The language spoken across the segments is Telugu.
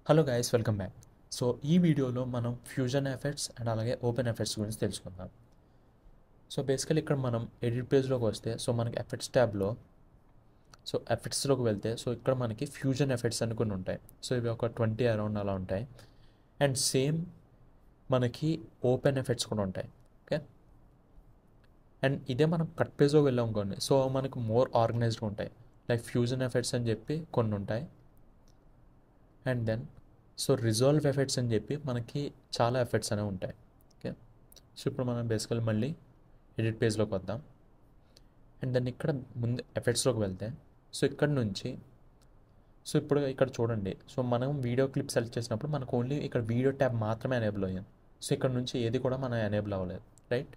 Hello guys, welcome back. So ఈ వీడియోలో మనం ఫ్యూజన్ ఎఫెక్ట్స్ అండ్ అలాగే ఓపెన్ ఎఫెక్ట్స్ గురించి తెలుసుకుందాం. సో బేసికలీ ఇక్కడ మనం ఎడిట్ పేజ్లోకి వస్తే మనకి ఎఫెక్ట్స్ ట్యాబ్లో ఎఫెక్ట్స్లోకి వెళ్తే ఇక్కడ మనకి ఫ్యూజన్ ఎఫెక్ట్స్ అని కొన్ని ఉంటాయి. ఇవి ఒక 20 అరౌండ్ అలా ఉంటాయి. అండ్ సేమ్ మనకి ఓపెన్ ఎఫెక్ట్స్ కూడా ఉంటాయి. ఓకే, అండ్ ఇదే మనం కట్ పేజ్లోకి వెళ్ళాం కొన్ని మనకి మోర్ ఆర్గనైజ్డ్గా ఉంటాయి. లైక్ ఫ్యూజన్ ఎఫెక్ట్స్ అని చెప్పి కొన్ని ఉంటాయి. అండ్ దెన్ రిజాల్వ్ ఎఫెక్ట్స్ అని చెప్పి మనకి చాలా ఎఫెక్ట్స్ అనేవి ఉంటాయి. ఓకే, ఇప్పుడు మనం బేసికల్ మళ్ళీ ఎడిట్ పేజ్లోకి వద్దాం. అండ్ దెన్ ఇక్కడ ముందు ఎఫెక్ట్స్లోకి వెళ్తే ఇక్కడ నుంచి ఇప్పుడు ఇక్కడ చూడండి. మనం వీడియో క్లిప్ సెలెక్ట్ చేసినప్పుడు మనకు ఓన్లీ ఇక్కడ వీడియో ట్యాబ్ మాత్రమే ఎనేబుల్ అయ్యాం. ఇక్కడ నుంచి ఏది కూడా మనం ఎనేబుల్ అవ్వలేదు, రైట్?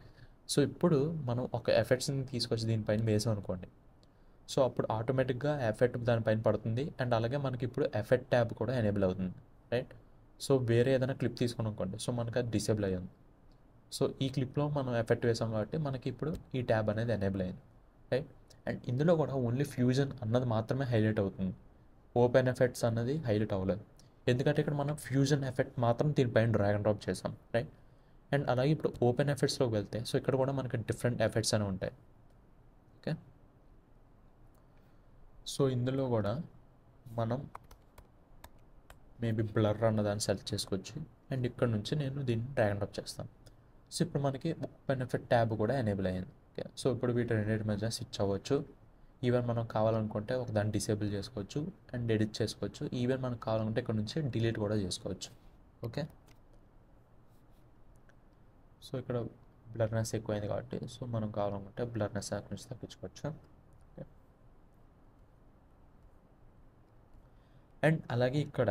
ఇప్పుడు మనం ఒక ఎఫెక్ట్స్ని తీసుకొచ్చి దీనిపైన వేసాం అనుకోండి. అప్పుడు ఆటోమేటిక్గా ఎఫెక్ట్ దానిపైన పడుతుంది. అండ్ అలాగే మనకి ఇప్పుడు ఎఫెక్ట్ ట్యాబ్ కూడా ఎనేబుల్ అవుతుంది, రైట్? వేరే ఏదైనా క్లిప్ తీసుకుని అనుకోండి, మనకి అది డిసేబుల్ అయ్యింది. ఈ క్లిప్లో మనం ఎఫెక్ట్ వేసాం కాబట్టి మనకి ఇప్పుడు ఈ ట్యాబ్ అనేది ఎనేబుల్ అయింది, రైట్? అండ్ ఇందులో కూడా ఓన్లీ ఫ్యూజన్ అన్నది మాత్రమే హైలైట్ అవుతుంది. ఓపెన్ ఎఫెక్ట్స్ అన్నది హైలైట్ అవ్వలేదు, ఎందుకంటే ఇక్కడ మనం ఫ్యూజన్ ఎఫెక్ట్ మాత్రం దీనిపైన డ్రాగ్ అండ్ డ్రాప్ చేసాం, రైట్? అండ్ అలాగే ఇప్పుడు ఓపెన్ ఎఫెక్ట్స్లోకి వెళ్తే ఇక్కడ కూడా మనకి డిఫరెంట్ ఎఫెక్ట్స్ అనేవి ఉంటాయి. ఓకే, ఇందులో కూడా మనం మేబీ బ్లర్ అన్నదాన్ని సెలెక్ట్ చేసుకోవచ్చు. అండ్ ఇక్కడ నుంచి నేను దీన్ని డ్రాగ్ అండ్ డ్రాప్ చేస్తాను. ఇప్పుడు మనకి ఓపెన్ ఎఫెక్ట్ ట్యాబ్ కూడా ఎనేబుల్ అయ్యింది. ఓకే, ఇప్పుడు వీటి రెండింటి మధ్య స్విచ్ అవ్వచ్చు. ఈవెన్ మనం కావాలనుకుంటే ఒక దాన్ని డిసేబుల్ చేసుకోవచ్చు అండ్ ఎడిట్ చేసుకోవచ్చు. ఈవెన్ మనకు కావాలనుకుంటే ఇక్కడ నుంచి డిలీట్ కూడా చేసుకోవచ్చు. ఓకే, ఇక్కడ బ్లర్నెస్ ఎక్కువైంది కాబట్టి మనం కావాలనుకుంటే బ్లర్నెస్ అక్కడి నుంచి తగ్గించుకోవచ్చు. అండ్ అలాగే ఇక్కడ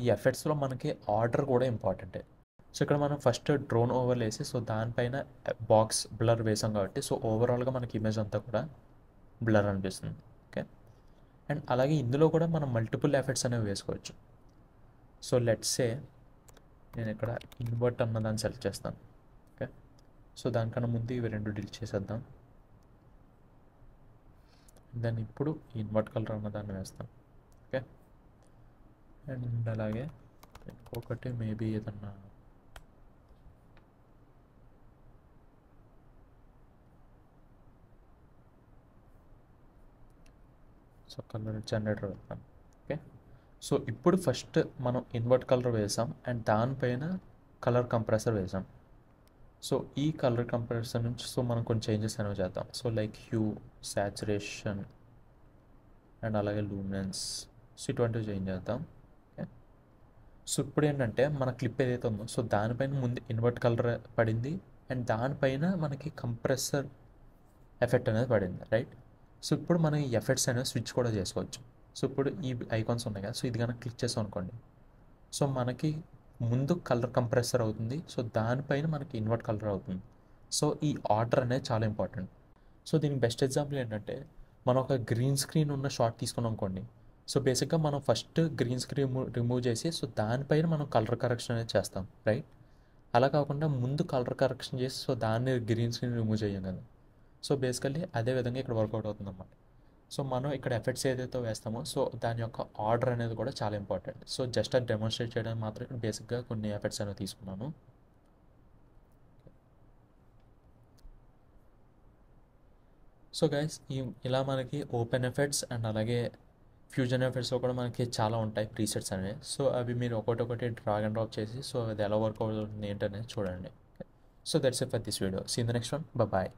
ఈ ఎఫెక్ట్స్లో మనకి ఆర్డర్ కూడా ఇంపార్టెంటే. ఇక్కడ మనం ఫస్ట్ డ్రోన్ ఓవర్లు వేసి దానిపైన బాక్స్ బ్లర్ వేసాం కాబట్టి ఓవరాల్గా మనకి ఇమేజ్ అంతా కూడా బ్లర్ అనిపిస్తుంది. ఓకే, అండ్ అలాగే ఇందులో కూడా మనం మల్టిపుల్ ఎఫెక్ట్స్ అనేవి వేసుకోవచ్చు. లెట్స్ సే నేను ఇక్కడ ఇన్వర్ట్ అన్నదాన్ని సెలెక్ట్ చేస్తాను. ఓకే, దానికన్నా ముందు ఇవి రెండు డిలీట్ చేసేద్దాం. దాన్ని ఇప్పుడు ఇన్వర్ట్ కలర్ అన్నదాన్ని వేస్తాను. ఓకే, అండ్ అలాగే ఇంకొకటి మేబీ ఏదన్నా కలర్ జనరేటర్ వెళ్తాం. ఓకే, ఇప్పుడు ఫస్ట్ మనం ఇన్వర్ట్ కలర్ వేసాం అండ్ దానిపైన కలర్ కంప్రెసర్ వేసాం. ఈ కలర్ కంప్రెసర్ నుంచి మనం కొన్ని చేంజెస్ అనేవి చేద్దాం. లైక్ హ్యూ, సాచురేషన్ అండ్ అలాగే లూమినెన్స్ ఇటువంటివి చేంజ్ చేద్దాం. ఓకే, ఇప్పుడు ఏంటంటే మన క్లిప్ ఏదైతే ఉందో దానిపైన ముందు ఇన్వర్ట్ కలర్ పడింది అండ్ దానిపైన మనకి కంప్రెసర్ ఎఫెక్ట్ అనేది పడింది, రైట్? ఇప్పుడు మనం ఈ ఎఫెక్ట్స్ అనేవి స్విచ్ కూడా చేసుకోవచ్చు. ఇప్పుడు ఈ ఐకాన్స్ ఉన్నాయి కదా, ఇది కనుక క్లిక్ చేసాం అనుకోండి, మనకి ముందు కలర్ కంప్రెసర్ అవుతుంది. దానిపైన మనకి ఇన్వర్ట్ కలర్ అవుతుంది. ఈ ఆర్డర్ అనేది చాలా ఇంపార్టెంట్. దీనికి బెస్ట్ ఎగ్జాంపుల్ ఏంటంటే మనం ఒక గ్రీన్ స్క్రీన్ ఉన్న షాట్ తీసుకున్నాం అనుకోండి. బేసిక్గా మనం ఫస్ట్ గ్రీన్ స్క్రీన్ రిమూవ్ చేసి దానిపైన మనం కలర్ కరెక్షన్ అనేది చేస్తాం, రైట్? అలా కాకుండా ముందు కలర్ కరెక్షన్ చేసి దాన్ని గ్రీన్ స్క్రీన్ రిమూవ్ చేయం కదా. బేసికల్లీ అదే విధంగా ఇక్కడ వర్కౌట్ అవుతుంది అన్నమాట. మనం ఇక్కడ ఎఫెక్ట్స్ ఏదైతే వేస్తామో దాని యొక్క ఆర్డర్ అనేది కూడా చాలా ఇంపార్టెంట్. జస్ట్ అది డెమోన్స్ట్రేట్ చేయడానికి మాత్రం ఇక్కడ బేసిక్గా కొన్ని ఎఫెక్ట్స్ అనేవి తీసుకున్నాను. గైస్, ఇలా మనకి ఓపెన్ ఎఫెక్ట్స్ అండ్ అలాగే ఫ్యూజన్ ఎఫెక్ట్స్లో కూడా మనకి చాలా ఉంటాయి ప్రీసెట్స్ అనేవి. అవి మీరు ఒకటి డ్రాగ్ అండ్ డ్రాప్ చేసి అది ఎలా వర్క్ అవుతుంది ఏంటనేది చూడండి. That's it for this video. See in the next one. Bye.